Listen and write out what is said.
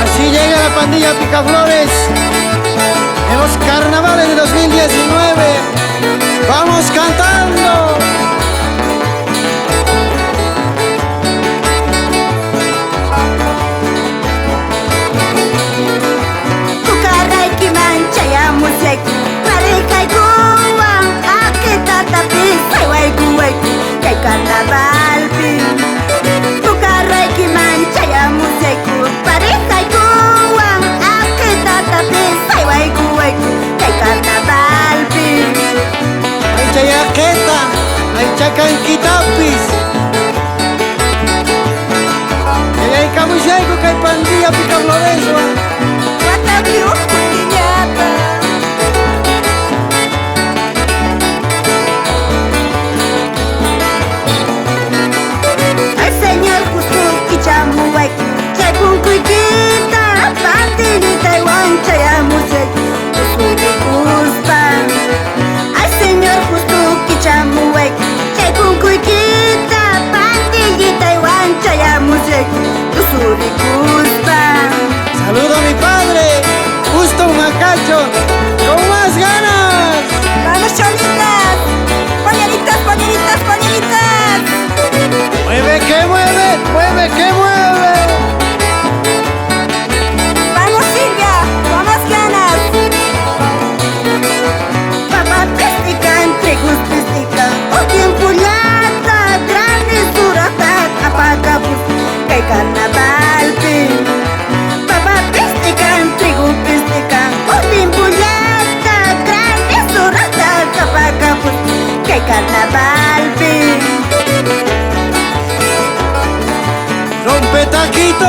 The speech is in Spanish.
Así llega la pandilla Picaflores en los carnavales de 2019. ¡Vamos cantando! Kukarayki manchaya musek Marikay kuwan Akitatapi Saywayku wayku Kay carnavalpi Kukarayki manchaya musek Marikay kuwan Akitatapi Saywayku wayku Kay carnavalpi Ay chayaqueta, ay chacanquitapis. Ay camuchayco que hay pandilla Picaflores. Watapi ujuñata Ay señor justo kichamuwek Chaypunkuykita Pandillita Iwanchayamusek Usuri gustan Ay señor justo kichamuwek Chaypunkuykita Pandillita Iwanchayamusek Usuri gustan Saludo a mi padre, justo un acacho, con más ganas. ¡Vamos, cholitas! ¡Polleritas, polleritas, polleritas! Mueve que mueve, mueve que mueve. ¡Vamos, Silvia! ¡Con más ganas! Papá pestica, entregus pestica O tiempo lata, grande surata Apaga bus, kay carnavalpi Papá pestica, entregus pestica O tiempo lata, grande surata Apaga bus, kay carnavalpi Rompe taquito,